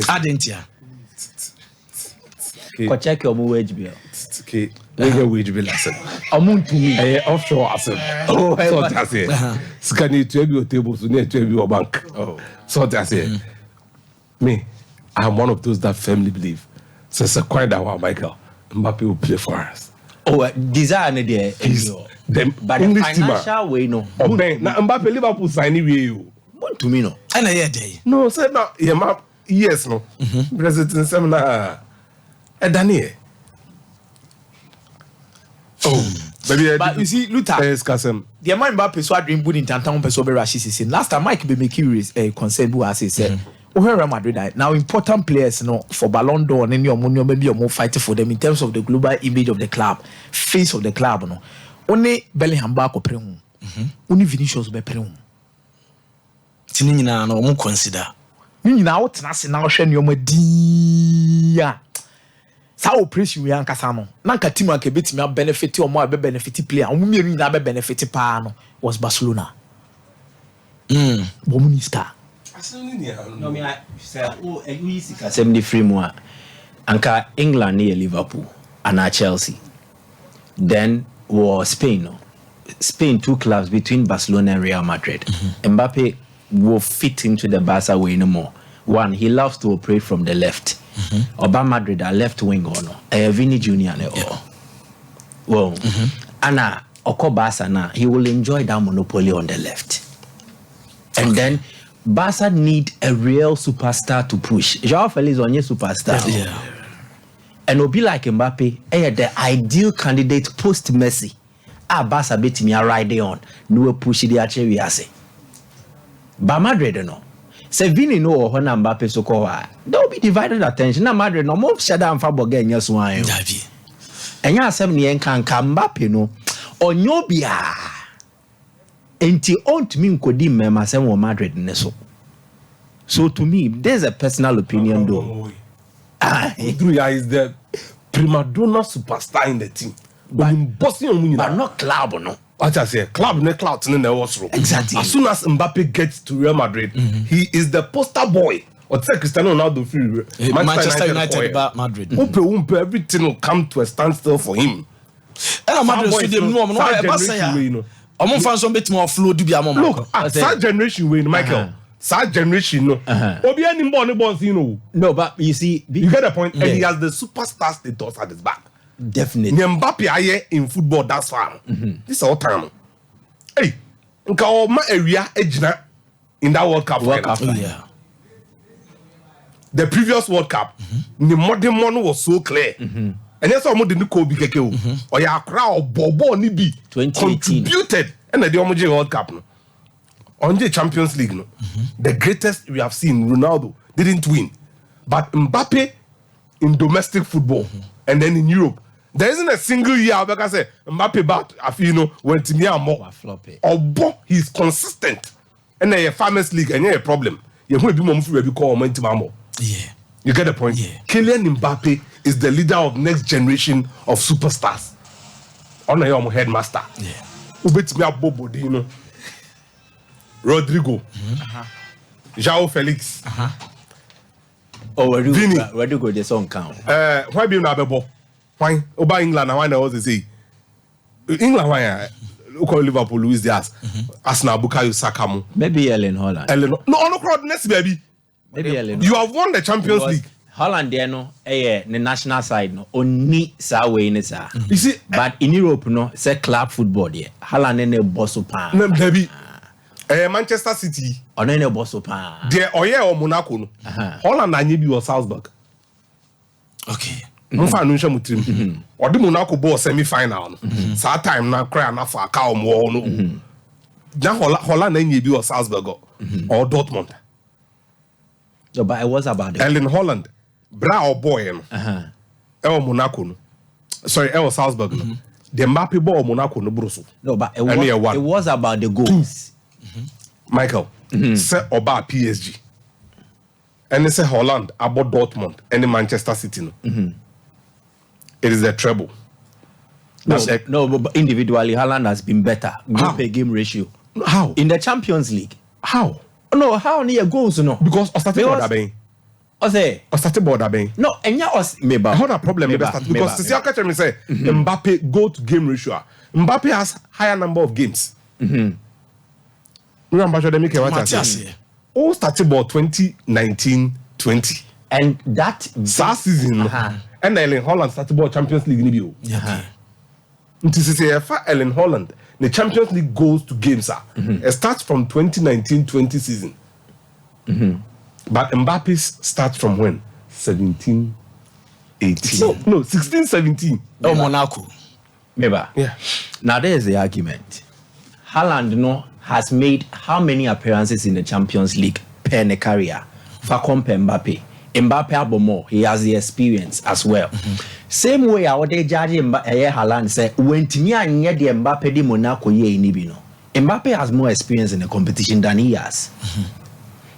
Adentia. Ko check your wage bill. Okay, wage bill asem. Amun to me. Offshore asem. Oh, so that's it. Scan to your table, so near to your bank. Oh, so that's it. Me, I'm one of those that firmly believe. So it's a quite that one, Michael. Mbappa will play for us. Oh, desire there. But the financial way no. Oh, ben, na Mbappa Liverpool sign you. To me no. And a day. No, said no. Yeah, yes, no. President seminar. Daniel. Oh, baby. But you see, Luther. Yes, Kasem. The man Mbappa so dream good in Tantan person be rashi. Last time Mike be curious concern who has said. Real Madrid now important players for Ballon d'Or and any money maybe more fighting for them in terms of the global image of the club, face of the club only Bellingham back or premu only Vinicius be premu tini na no mo consider ni na what na se na hwe ne o dia sa operation we ankasa no na nka team aka betimi benefit o mo be benefit player o mo mienu na be benefit pa no was Barcelona Bomunista. No, me I say we see 73 more. Anka England near Liverpool and Chelsea. Then was Spain. No? Spain 2 clubs between Barcelona and Real Madrid. Mbappa will fit into the Barca way no more. One, he loves to operate from the left. Oba Madrid a left wing or no. Vini Junior ne well. Anna Oko Barca na he will enjoy that monopoly on the left. And then Barca need a real superstar to push. Joao Felix on your superstar. Yeah. And it'll be like Mbappa, the ideal candidate post Messi. Barca bet me right there on. No push the actually we say. But Madrid no. Say Vini no or Mbappa so called. There will be divided attention. Na Madrid no more shada and fabo again yes one. Davi. And ya sem ni can Mbappa no. Onyobia. Enti on to me nkodi mema sem wo Madrid ne so to me there's a personal opinion though. Udruya is the prima donna superstar in the team. But not club no. What I say, club ne clout ne was wrong. Exactly. As soon as Mbappa gets to Real Madrid, he is the poster boy. Or say Cristiano Ronaldo free Manchester United about Madrid. Umpe everything will come to a standstill for him. And Madrid so dem no no Among fans some bit more flow do be among. Look, that generation way, Michael. That generation, no. Obi any born, you know. No, but you see, you get the point. And he has the superstar status at his back. Definitely. Mbappa aye in football that's far. This all time. Hey, nka o ma area ejina in that World Cup. Yeah. The previous World Cup, the modern one was so clear. And that's how much the Kobe Keke or ya crowd Bobo ni bi 2018 contributed and the Omoje World Cup no. On the Champions League no. The greatest we have seen, Ronaldo didn't win. But Mbappa in domestic football and then in Europe, there isn't a single year like I say Mbappa bat went to me more. Or he's consistent. And then a Farmers League and a problem. You will be more call more. Yeah. You get the point? Yeah. Kylian Mbappa is the leader of next generation of superstars. On your headmaster. Yeah. Ubet me Bobo Dino. Rodrigo. Joao Felix. Oh, Vini. Where do you go the song count? Why be na bebo? Why? Oba England na why na always say. England why? Call Liverpool Luis Diaz. Arsenal Bukayo Saka. Maybe Ellen Holland. No crowd next baby. Maybe Ellen. You have won the Champions League. Holland there no the national side no only sa way in sa. You see, but in Europe no say club football there. Holland ne boss pan. Baby. Manchester City. Or ne boss pan. There or Monaco no. Holland and you was Salzburg. Okay. Mfa no hwe mutrim. Odi Monaco ball semi final no. Sa time na cry na for aka omo no. Na Holland and you was Salzburg or Dortmund. No, but it was about Erling Holland. Bra or boy Monaco no. Sorry, was Salzburg no. The Mbappa ball Monaco no bruso. No, but it was about the goals. Michael, say about PSG. And they say Holland about Dortmund and Manchester City no. It is a treble. No, but individually Holland has been better. Goal per game ratio. How? In the Champions League. How? No, how near goals no? Because Ostate say or started board aben. No, enya us meba. I had a problem with that because the catch me say Mbappa go to game ratio. Mbappa has higher number of games. Remember show them make what all started board 2019-20. And that season and Erling Haaland started board Champions League ni bio. Erling Haaland the Champions League goes to games it starts from 2019-20 season. But Mbappa's starts from when? 17-18. No, 16-17. Oh, Monaco. Meba. Yeah. Now there is the argument. Haaland has made how many appearances in the Champions League per career? For compare Mbappa. Mbappa abomo, he has the experience as well. Same way I would judge Haaland say when Timia nye the Mbappa di Monaco ye inibino. Mbappa has more experience in the competition than he has.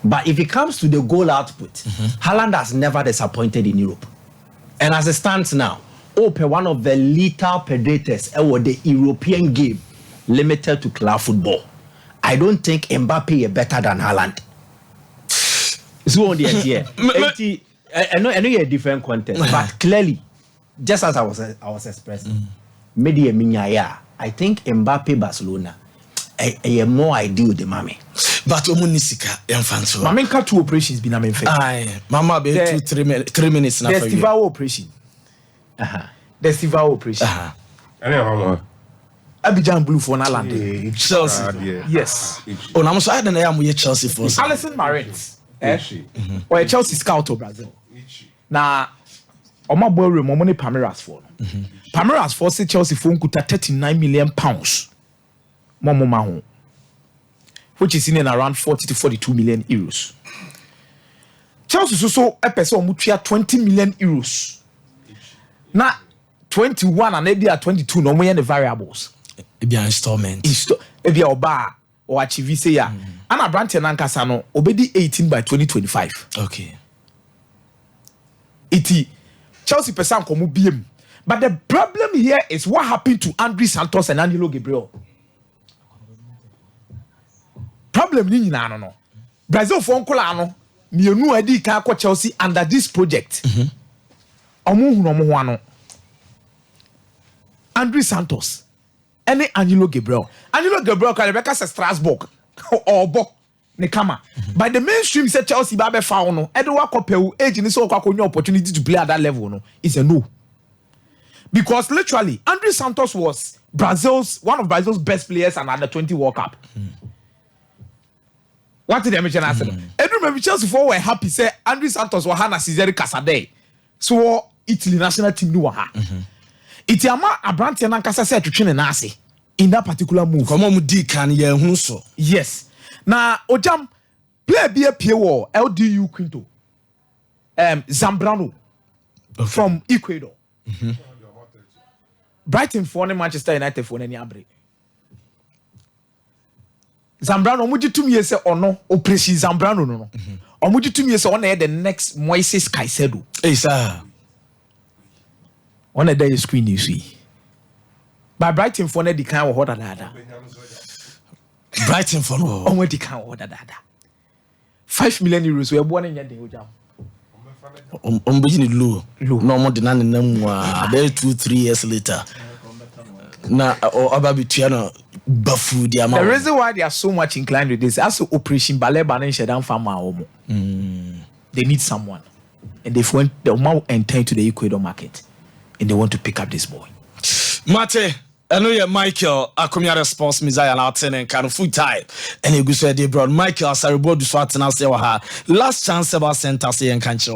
But if it comes to the goal output, Haaland has never disappointed in Europe. And as it stands now, one of the lethal predators over the European game limited to club football. I don't think Mbappa is better than Haaland. So on the idea, I know you're a different context, but clearly, just as I was expressing, media minya, I think Mbappa Barcelona a more ideal than Mami. But Omunisika Enfanso. Mami got 2 operations be na me fair. Aye, Mama be 3 minutes now. The Stivao operation. The Stivao operation. Abidjan Blue for Naland. Chelsea. Yes. Oh, I'm so I don't know I'm Chelsea for. Alison Marins. Or a Chelsea scout of Brazil. Now, on my boy room, money Palmeiras for. Palmeiras for say Chelsea phone could 39 million pounds. Momo which is in and around 40 to 42 million euros. Chelsea so a person mutual 20 million euros. Now 21 and maybe at 22 no more the variables. It be an installment. It be a bar or achieve say ya. Anna Branton and Casano obedi 18 by 2025. Okay. Iti Chelsea person komu BM. But the problem here is what happened to Andre Santos and Angelo Gabriel. Problem ni nyina no. Brazil for nkola no mienu adi ka akọ Chelsea under this project. Omo hunu omo ho ano. Andre Santos ene Angelo Gabriel. Angelo Gabriel ka Rebecca se Strasbourg or bo ne kama. By the mainstream say Chelsea ba be fa no. E de wa kopewu age ni so kwa opportunity to play at that level no. Is a no. Because literally Andre Santos was one of Brazil's best players and under 20 World Cup. What did I mention? I said, every Chelsea for were happy. Say Andre Santos was Hana Cesare Casadei. So Italy national team knew ha. Itiama Abrantian and Casa said to train an assay in that particular move. Come on, D can ye so. Yes. Now Ojam play be a PO LDU Quinto. Zambrano from Ecuador. Brighton for Manchester United for any abre. Zambrano omuji tumi yese ono operation Zambrano no. Omuji tumi yese ono the next Moises Caicedo. Hey sir. On the screen you see. But Brighton for the kind of order dada. Brighton for no. On the kind of order dada. 5 million euros we are born in your day. Low. No more than about 2-3 years later. Na about Tiano Bafu the amount. The reason why they are so much inclined with this as operation Baleba and Shedan Farmer. They need someone. And they want enter into the Ecuador market. And they want to pick up this boy. Mate, I know you're Michael Akomeah response Messiah and out and kind of full time. And you go say they brought Michael Asare Boadi so at say last chance about center say and can't say